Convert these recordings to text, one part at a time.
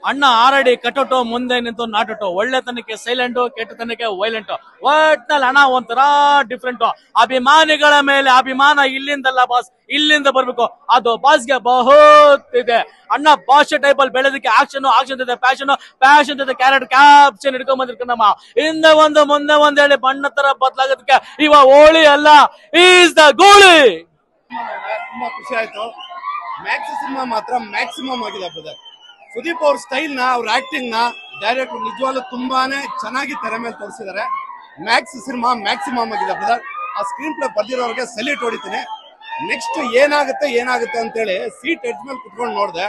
ಅಣ್ಣ ಆಲ್ರೆಡಿ ಕಟೋಟೋ ಮುಂದೆ ನಿಂತು ನಾಟೋಟೋ, ಒಳ್ಳೆತನಕ್ಕೆ ಸೈಲೆಂಟ್, ಕೆಟ್ಟತನಕ್ಕೆ ವೈಲೆಂಟ್. ಒಟ್ನಲ್ಲಿ ಅಣ್ಣ ಒಂಥರ ಡಿಫ್ರೆಂಟ್. ಅಭಿಮಾನಿಗಳ ಮೇಲೆ ಅಭಿಮಾನ ಇಲ್ಲಿಂದಲ್ಲ ಬಾಸ್, ಇಲ್ಲಿಂದ ಬರ್ಬೇಕು. ಅದು ಬಾಸ್ಗೆ ಬಹುತ್ ಇದೆ. ಅಣ್ಣ ಭಾಷೆ ಟೈಪ್ ಅಲ್ಲಿ ಬೆಳೆದಕ್ಕೆ ಆಕ್ಷನ್, ಆಕ್ಷನ್ ಜೊತೆ ಪ್ಯಾಷನ್, ಪ್ಯಾಷನ್ ಜೊತೆ ಕ್ಯಾರೆಟ್ ಕ್ಯಾಪ್ಷನ್ ಹಿಡ್ಕೊಂಡ್ ಬಂದಿರ್ಕಂಡಮ್ಮ. ಹಿಂದೆ ಒಂದು ಮುಂದೆ ಒಂದ್ ಹೇಳಿ ಬಣ್ಣ ತರ ಬದಲಾಗೋದಕ್ಕೆ ಇವ ಹೋಳಿ ಅಲ್ಲ, ಈಸ್ ದ ಗೋಳಿ. ತುಂಬಾ ಖುಷಿ ಆಯ್ತು. ಮ್ಯಾಕ್ಸ್ ಸಿನಿಮಾ ಮಾತ್ರ ಮ್ಯಾಕ್ಸಿಮಮ್ ಆಗಿದೆ ಬ್ರದರ್. ಸುದೀಪ್ ಅವ್ರ ಸ್ಟೈಲ್ ನ, ಅವ್ರ ಆಕ್ಟಿಂಗ್ ನ ಡೈರೆಕ್ಟ್ ನಿಜವಾಗ್ಲೂ ತುಂಬಾನೇ ಚೆನ್ನಾಗಿ ತೆರೆ ಮೇಲೆ ತೋರಿಸಿದ್ದಾರೆ. ಮ್ಯಾಕ್ಸ್ ಸಿನಿಮಾ ಮ್ಯಾಕ್ಸಿಮಮ್ ಆಗಿದೆ ಬ್ರದರ್. ಆ ಸ್ಕ್ರೀನ್ ಪ್ಲೇ ಬರ್ದಿರೋರಿಗೆ ಸೆಲ್ಯೂಟ್ ಹೊಡಿತೀನಿ. ನೆಕ್ಸ್ಟ್ ಏನಾಗುತ್ತೆ ಅಂತೇಳಿ ಸೀಟ್ ಎಡ್ಜ್ ಮೇಲೆ ಕುತ್ಕೊಂಡು ನೋಡಿದೆ.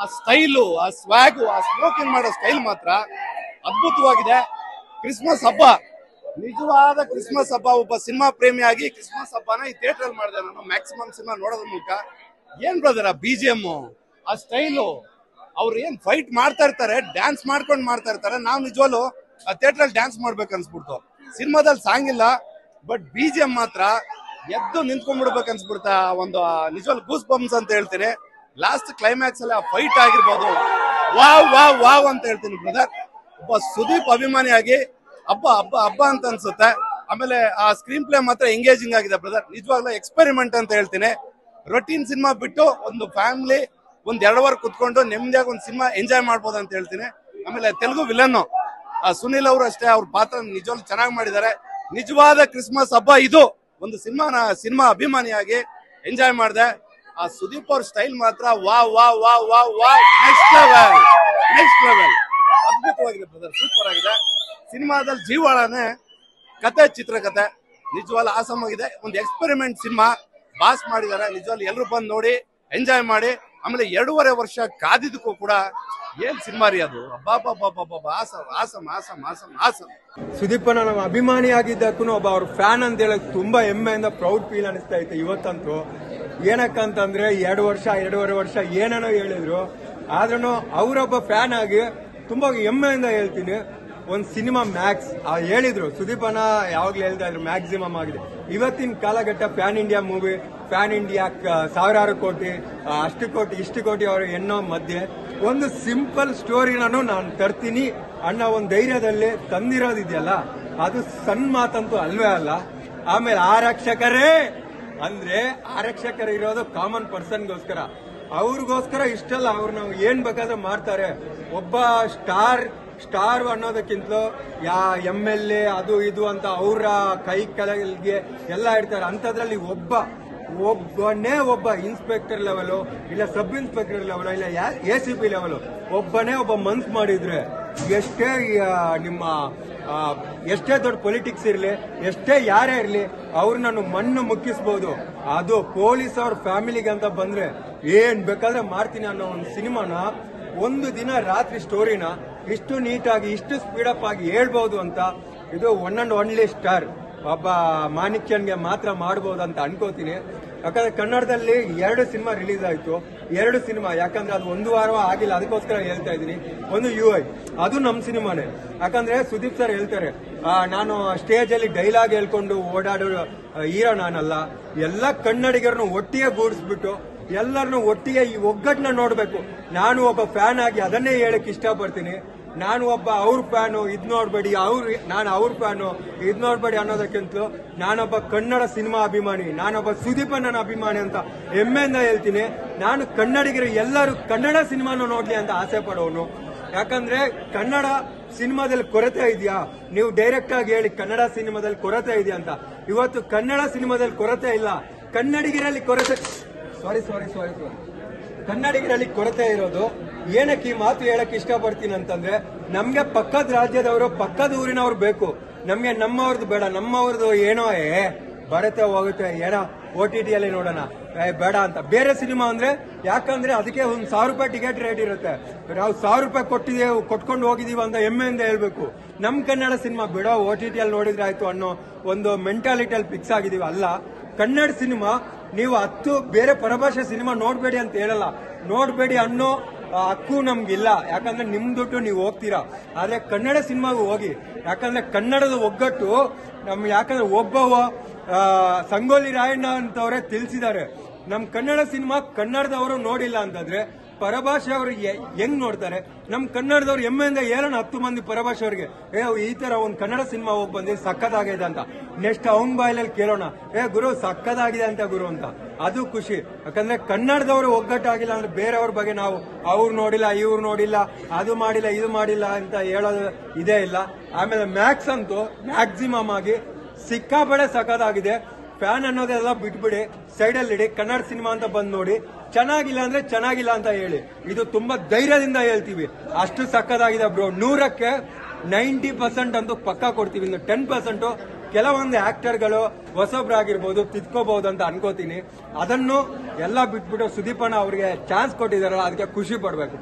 ಆ ಸ್ಟೈಲು, ಆ ಸ್ವ್ಯಾಗು, ಆ ಸ್ಮೋಕಿಂಗ್ ಮಾಡೋ ಸ್ಟೈಲ್ ಮಾತ್ರ ಅದ್ಭುತವಾಗಿದೆ. ಕ್ರಿಸ್ಮಸ್ ಹಬ್ಬ, ನಿಜವಾದ ಕ್ರಿಸ್ಮಸ್ ಹಬ್ಬ. ಒಬ್ಬ ಸಿನಿಮಾ ಪ್ರೇಮಿಯಾಗಿ ಕ್ರಿಸ್ಮಸ್ ಹಬ್ಬನ ಈ ಥಿಯೇಟರ್ ಅಲ್ಲಿ ಮಾಡಿದೆ ನಾನು. ಮ್ಯಾಕ್ಸಿಮಮ್ ಸಿನಿಮಾ ನೋಡೋದ್ರ ಮೂಲಕ ಏನ್ ಬ್ರದರ್, ಆ BGM, ಆ ಸ್ಟೈಲು, ಅವ್ರು ಏನ್ ಫೈಟ್ ಮಾಡ್ತಾ ಇರ್ತಾರೆ, ಡ್ಯಾನ್ಸ್ ಮಾಡ್ಕೊಂಡು ಮಾಡ್ತಾ ಇರ್ತಾರೆ. ನಾವು ನಿಜವಾಗ್ಲು ಆ ಥಿಯೇಟರ್ ಅಲ್ಲಿ ಡ್ಯಾನ್ಸ್ ಮಾಡ್ಬೇಕು ಅನ್ಸ್ಬಿಡ್ತು. ಸಿನಿಮಾದಲ್ಲಿ ಸಾಂಗ್ ಇಲ್ಲ, ಬಟ್ BGM ಮಾತ್ರ ಎದ್ದು ನಿಂತ್ಕೊಂಡ್ಬಿಡ್ಬೇಕು ಅನ್ಸ್ಬಿಡ್ತಾ. ಒಂದು ನಿಜವಾಗ್ಲು ಗೂಸ್ ಬಂಪ್ಸ್ ಅಂತ ಹೇಳ್ತೀನಿ. ಲಾಸ್ಟ್ ಕ್ಲೈಮ್ಯಾಕ್ಸ್ ಅಲ್ಲಿ ಆ ಫೈಟ್ ಆಗಿರ್ಬೋದು, ವಾವ್ ವಾವ್ ವಾವ್ ಅಂತ ಹೇಳ್ತೀನಿ ಬ್ರದರ್. ಒಬ್ಬ ಸುದೀಪ್ ಅಭಿಮಾನಿಯಾಗಿ ಹಬ್ಬ ಹಬ್ಬ ಹಬ್ಬ ಅಂತ ಅನ್ಸುತ್ತೆ. ಆಮೇಲೆ ಆ ಸ್ಕ್ರೀನ್ ಪ್ಲೇ ಮಾತ್ರ ಎಂಗೇಜಿಂಗ್ ಆಗಿದೆ ಬ್ರದರ್. ನಿಜವಾಗ್ಲೂ ಎಕ್ಸ್ಪೆರಿಮೆಂಟ್ ಅಂತ ಹೇಳ್ತೀನಿ. ರೊಟೀನ್ ಸಿನಿಮಾ ಬಿಟ್ಟು ಒಂದು ಫ್ಯಾಮಿಲಿ ಒಂದ್ 2 ಅವರ್ ಕುತ್ಕೊಂಡು ನೆಮ್ಮದಿಯಾಗಿ ಒಂದು ಸಿನಿಮಾ ಎಂಜಾಯ್ ಮಾಡ್ಬೋದು ಅಂತ ಹೇಳ್ತೀನಿ. ಆಮೇಲೆ ತೆಲುಗು ವಿಲನ್ ಸುನಿಲ್ ಅವರು ಅಷ್ಟೇ, ಅವ್ರ ಪಾತ್ರ ನಿಜವಾಗ್ಲೂ ಚೆನ್ನಾಗಿ ಮಾಡಿದ್ದಾರೆ. ನಿಜವಾದ ಕ್ರಿಸ್ಮಸ್ ಹಬ್ಬ ಇದು. ಒಂದು ಸಿನಿಮಾ ಅಭಿಮಾನಿಯಾಗಿ ಎಂಜಾಯ್ ಮಾಡಿದೆ. ಆ ಸುದೀಪ್ ಅವ್ರ ಸ್ಟೈಲ್ ಮಾತ್ರ wow wow wow wow wow, next level ಅದ್ಭುತವಾಗಿದೆ ಬ್ರದರ್, ಸೂಪರ್ ಆಗಿದೆ. ಸಿನಿಮಾದಲ್ಲಿ ಜೀವಾಳನೆ ಕತೆ, ಚಿತ್ರಕತೆ ನಿಜವಾಗ್ಲೂ ಆಸಮ್ ಆಗಿದೆ. ಒಂದು ಎಕ್ಸ್ಪೆರಿಮೆಂಟ್ ಸಿನಿಮಾ ಬಾಸ್ ಮಾಡಿದ್ದಾರೆ. ನಿಜವಾಗ್ಲೂ ಎಲ್ಲರೂ ಬಂದು ನೋಡಿ ಎಂಜಾಯ್ ಮಾಡಿ. ಆಮೇಲೆ 2.5 ವರ್ಷ ಕಾದಿದ್ದಕ್ಕೂ ಕೂಡ ಏನ್ ಸಿನಿಮಾ ರೀ ಅದು. ಆಸಮ್. ಸುದೀಪನ ನಮ್ಮ ಅಭಿಮಾನಿ ಆಗಿದ್ದಕ್ಕೂ ಒಬ್ಬ ಅವ್ರ ಫ್ಯಾನ್ ಅಂತ ಹೇಳಕ್ ತುಂಬಾ ಹೆಮ್ಮೆಯಿಂದ ಪ್ರೌಡ್ ಫೀಲ್ ಅನಿಸ್ತಾ ಇತ್ತು ಇವತ್ತಂತೂ. ಏನಕ್ಕಂತಂದ್ರೆ 2.5 ವರ್ಷ ಏನೇನೋ ಹೇಳಿದ್ರು, ಆದ್ರೂ ಅವರೊಬ್ಬ ಫ್ಯಾನ್ ಆಗಿ ತುಂಬಾ ಹೆಮ್ಮೆಯಿಂದ ಹೇಳ್ತೀನಿ. ಒಂದ್ ಸಿನಿಮಾ ಮ್ಯಾಕ್ಸ್ ಹೇಳಿದ್ರು, ಸುದೀಪನ ಯಾವಾಗ್ಲೂ ಹೇಳ್ತಾ ಇದ್ರು ಮ್ಯಾಕ್ಸಿಮಮ್ ಆಗಿದೆ. ಇವತ್ತಿನ ಕಾಲಘಟ್ಟ pan India movie, pan India ಸಾವಿರಾರು ಕೋಟಿ, ಅಷ್ಟು ಕೋಟಿ ಇಷ್ಟು ಕೋಟಿ ಅವರು ಎನ್ನೋ ಮಧ್ಯೆ ಒಂದು ಸಿಂಪಲ್ ಸ್ಟೋರಿನೂ ನಾನು ತರ್ತೀನಿ ಅನ್ನೋ ಒಂದು ಧೈರ್ಯದಲ್ಲಿ ತಂದಿರೋದಿದೆಯಲ್ಲ, ಅದು ಸಣ್ಣ ಮಾತಂತೂ ಅಲ್ವೇ ಅಲ್ಲ. ಆಮೇಲೆ ಆರಕ್ಷಕರೇ ಅಂದ್ರೆ ಆರಕ್ಷಕರು ಇರೋದು ಕಾಮನ್ ಪರ್ಸನ್ಗೋಸ್ಕರ, ಅವ್ರಿಗೋಸ್ಕರ ಇಷ್ಟಲ್ಲ. ಅವ್ರು ನಾವು ಏನ್ ಬೇಕಾದ್ರೆ ಮಾಡ್ತಾರೆ. ಒಬ್ಬ ಸ್ಟಾರ್ ಅನ್ನೋದಕ್ಕಿಂತಲೂ MLA ಅದು ಇದು ಅಂತ ಅವರ ಕೈ ಕೆಳಗೆ ಎಲ್ಲ ಇರ್ತಾರೆ. ಅಂತದ್ರಲ್ಲಿ ಒಬ್ಬನೇ ಒಬ್ಬ ಇನ್ಸ್ಪೆಕ್ಟರ್ ಲೆವೆಲ್, ಇಲ್ಲ ಸಬ್ ಇನ್ಸ್ಪೆಕ್ಟರ್ ಲೆವೆಲ್, ಇಲ್ಲ ACP ಲೆವೆಲ್ ಒಬ್ಬನೇ ಒಬ್ಬ ಮನ್ಸ್ ಮಾಡಿದ್ರೆ ಎಷ್ಟೇ ದೊಡ್ಡ ಪೊಲಿಟಿಕ್ಸ್ ಇರಲಿ, ಎಷ್ಟೇ ಯಾರೇ ಇರಲಿ, ಅವ್ರನ್ನ ಮಣ್ಣು ಮುಕ್ಕಿಸಬಹುದು. ಅದು ಪೊಲೀಸ್ ಅವ್ರ ಫ್ಯಾಮಿಲಿಗೆ ಅಂತ ಬಂದ್ರೆ ಏನ್ ಬೇಕಾದ್ರೆ ಮಾಡ್ತೀನಿ ಅನ್ನೋ ಒಂದು ಸಿನಿಮಾನ, ಒಂದು ದಿನ ರಾತ್ರಿ ಸ್ಟೋರಿನ ಇಷ್ಟು ನೀಟಾಗಿ ಇಷ್ಟು ಸ್ಪೀಡಪ್ ಆಗಿ ಹೇಳ್ಬಹುದು ಅಂತ, ಇದು ಒನ್ ಅಂಡ್ ಒನ್ಲಿ ಸ್ಟಾರ್ ಒಬ್ಬ ಮಾಣಿಕ್ಯನ್ಗೆ ಮಾತ್ರ ಮಾಡಬಹುದು ಅಂತ ಅನ್ಕೋತೀನಿ. ಯಾಕಂದ್ರೆ ಕನ್ನಡದಲ್ಲಿ 2 ಸಿನಿಮಾ ರಿಲೀಸ್ ಆಯ್ತು. 2 ಸಿನಿಮಾ ಯಾಕಂದ್ರೆ ಅದು 1 ವಾರ ಆಗಿಲ್ಲ, ಅದಕ್ಕೋಸ್ಕರ ಹೇಳ್ತಾ ಇದ್ದೀನಿ. ಒಂದು UI, ಅದು ನಮ್ ಸಿನಿಮಾನೇ. ಯಾಕಂದ್ರೆ ಸುದೀಪ್ ಸರ್ ಹೇಳ್ತಾರೆ, ನಾನು ಸ್ಟೇಜ್ ಅಲ್ಲಿ ಡೈಲಾಗ್ ಹೇಳ್ಕೊಂಡು ಓಡಾಡೋ ಹೀರೋ ನಾನಲ್ಲ. ಎಲ್ಲ ಕನ್ನಡಿಗರನ್ನು ಒಟ್ಟಿಗೆ ಗೂಡಿಸ್ಬಿಟ್ಟು ಎಲ್ಲರನ್ನು ಒಟ್ಟಿಗೆ ಈ ಒಗ್ಗಟ್ಟನ್ನ ನೋಡ್ಬೇಕು. ನಾನು ಒಬ್ಬ ಫ್ಯಾನ್ ಆಗಿ ಅದನ್ನೇ ಹೇಳಕ್ ಇಷ್ಟಪಡ್ತೀನಿ. ನಾನು ಒಬ್ಬ ಅವ್ರ ಫ್ಯಾನು, ಇದ್ ನೋಡ್ಬೇಡಿ, ನಾನು ಅವ್ರ ಫ್ಯಾನು, ಇದ್ ನೋಡ್ಬೇಡಿ ಅನ್ನೋದಕ್ಕಿಂತಲೂ ನಾನೊಬ್ಬ ಕನ್ನಡ ಸಿನಿಮಾ ಅಭಿಮಾನಿ, ನಾನೊಬ್ಬ ಸುದೀಪನ ಅಭಿಮಾನಿ ಅಂತ ಹೆಮ್ಮೆಯಿಂದ ಹೇಳ್ತೀನಿ. ನಾನು ಕನ್ನಡಿಗರು ಎಲ್ಲರೂ ಕನ್ನಡ ಸಿನಿಮಾನು ನೋಡ್ಲಿ ಅಂತ ಆಸೆ ಪಡೋನು. ಯಾಕಂದ್ರೆ ಕನ್ನಡ ಸಿನಿಮಾದಲ್ಲಿ ಕೊರತೆ ಇದೆಯಾ, ನೀವು ಡೈರೆಕ್ಟ್ ಆಗಿ ಹೇಳಿ ಕನ್ನಡ ಸಿನಿಮಾದಲ್ಲಿ ಕೊರತೆ ಇದೆಯಾ ಅಂತ. ಇವತ್ತು ಕನ್ನಡ ಸಿನಿಮಾದಲ್ಲಿ ಕೊರತೆ ಇಲ್ಲ, ಕನ್ನಡಿಗರಲ್ಲಿ ಕೊರತೆ ಕನ್ನಡಿಗರಲ್ಲಿ ಕೊರತೆ ಇರೋದು. ಏನಕ್ಕೆ ಈ ಮಾತು ಹೇಳಕ್ ಇಷ್ಟಪಡ್ತೀನಿ ಅಂತಂದ್ರೆ, ನಮ್ಗೆ ಪಕ್ಕದ ರಾಜ್ಯದವರು, ಪಕ್ಕದ ಊರಿನವ್ರು ಬೇಕು, ನಮ್ಗೆ ನಮ್ಮವ್ರದ್ದು ಬೇಡ. ನಮ್ಮವ್ರದ್ದು ಏನೋ ಬರುತ್ತೆ ಹೋಗುತ್ತೆ, ಏನೋ OTT ಅಲ್ಲಿ ನೋಡೋಣ, ಬೇಡ ಅಂತ. ಬೇರೆ ಸಿನಿಮಾ ಅಂದ್ರೆ ಯಾಕಂದ್ರೆ ಅದಕ್ಕೆ ಒಂದು 1000 ರೂಪಾಯಿ ಟಿಕೆಟ್ ರೇಟ್ ಇರುತ್ತೆ, ನಾವು 1000 ರೂಪಾಯಿ ಕೊಟ್ಕೊಂಡು ಹೋಗಿದೀವಿ ಅಂತ ಹೆಮ್ಮೆಯಿಂದ ಹೇಳ್ಬೇಕು. ನಮ್ ಕನ್ನಡ ಸಿನಿಮಾ ಬಿಡೋ, OTT ಅಲ್ಲಿ ನೋಡಿದ್ರೆ ಆಯ್ತು ಅನ್ನೋ ಒಂದು ಮೆಂಟಾಲಿಟಿಯಲ್ಲಿ ಫಿಕ್ಸ್ ಆಗಿದೀವಿ. ಅಲ್ಲ, ಕನ್ನಡ ಸಿನಿಮಾ ನೀವು 10 ಬೇರೆ ಪರಭಾಷೆ ಸಿನಿಮಾ ನೋಡ್ಬೇಡಿ ಅಂತ ಹೇಳಲ್ಲ, ನೋಡ್ಬೇಡಿ ಅನ್ನೋ ಹಕ್ಕು ನಮ್ಗಿಲ್ಲ. ಯಾಕಂದ್ರೆ ನಿಮ್ ದುಡ್ಡು ನೀವು ಹೋಗ್ತೀರಾ, ಆದ್ರೆ ಕನ್ನಡ ಸಿನಿಮಾಗೂ ಹೋಗಿ. ಯಾಕಂದ್ರೆ ಕನ್ನಡದ ಒಗ್ಗಟ್ಟು ಯಾಕಂದ್ರೆ ಒಬ್ಬ ಸಂಗೊಳ್ಳಿ ರಾಯಣ್ಣ ಅಂತವರೇ ತಿಳಿಸಿದ್ದಾರೆ, ನಮ್ ಕನ್ನಡ ಸಿನಿಮಾ ಕನ್ನಡದವರು ನೋಡಿಲ್ಲ ಅಂತಂದ್ರೆ ಪರಭಾಷೆ ಅವರು ಹೆಂಗ್ ನೋಡ್ತಾರೆ. ನಮ್ ಕನ್ನಡದವ್ರು ಹೆಮ್ಮೆಯಿಂದ ಹೇಳೋಣ 10 ಮಂದಿ ಪರಭಾಷೆ ಅವ್ರಿಗೆ, ಈ ತರ ಒಂದ್ ಕನ್ನಡ ಸಿನಿಮಾ ಹೋಗಿ ಬಂದಿ ಸಕ್ಕತ್ತಾಗಿದೆ ಅಂತ. ನೆಕ್ಸ್ಟ್ ಅವನ್ ಬಾಯಲ್ಲಿ ಕೇಳೋಣ, ಗುರು ಸಕ್ಕತ್ತಾಗಿದೆ ಅಂತ ಗುರು ಅಂತ. ಅದು ಖುಷಿ. ಯಾಕಂದ್ರೆ ಕನ್ನಡದವರು ಒಗ್ಗಟ್ಟಾಗಿಲ್ಲ ಅಂದ್ರೆ ಬೇರೆಯವ್ರ ಬಗ್ಗೆ ನಾವು ಅವ್ರು ನೋಡಿಲ್ಲ ಇವ್ರು ನೋಡಿಲ್ಲ ಅದು ಮಾಡಿಲ್ಲ ಇದು ಮಾಡಿಲ್ಲ ಅಂತ ಹೇಳೋದು ಇದೇ ಇಲ್ಲ. ಆಮೇಲೆ ಮ್ಯಾಕ್ಸ್ ಅಂತೂ ಮ್ಯಾಕ್ಸಿಮಮ್ ಆಗಿ ಸಿಕ್ಕಾಪಡೆ ಸಕ್ಕತ್ತಾಗಿದೆ. ಫ್ಯಾನ್ ಅನ್ನೋದೆಲ್ಲ ಬಿಟ್ಬಿಡಿ, ಸೈಡಲ್ಲಿ ಇಡಿ, ಕನ್ನಡ ಸಿನಿಮಾ ಅಂತ ಬಂದ್ ನೋಡಿ. ಚೆನ್ನಾಗಿಲ್ಲ ಅಂದ್ರೆ ಚೆನ್ನಾಗಿಲ್ಲ ಅಂತ ಹೇಳಿ. ಇದು ತುಂಬಾ ಧೈರ್ಯದಿಂದ ಹೇಳ್ತೀವಿ, ಅಷ್ಟು ಸಕ್ಕತ್ತಾಗಿದೆ ಬ್ರೋ. 100ಕ್ಕೆ 90% ಅಂತೂ ಪಕ್ಕ ಕೊಡ್ತೀವಿ. ಇನ್ನು 10% ಕೆಲವೊಂದು ಆಕ್ಟರ್ಗಳು ಹೊಸಬ್ರಾಗಿರ್ಬೋದು ತಿದ್ಕೋಬಹುದು ಅಂತ ಅನ್ಕೋತೀನಿ. ಅದನ್ನು ಎಲ್ಲ ಬಿಟ್ಬಿಟ್ಟು ಸುದೀಪ್ ಅಣ್ಣ ಅವ್ರಿಗೆ ಚಾನ್ಸ್ ಕೊಟ್ಟಿದಾರಲ್ಲ, ಅದಕ್ಕೆ ಖುಷಿ ಪಡ್ಬೇಕು.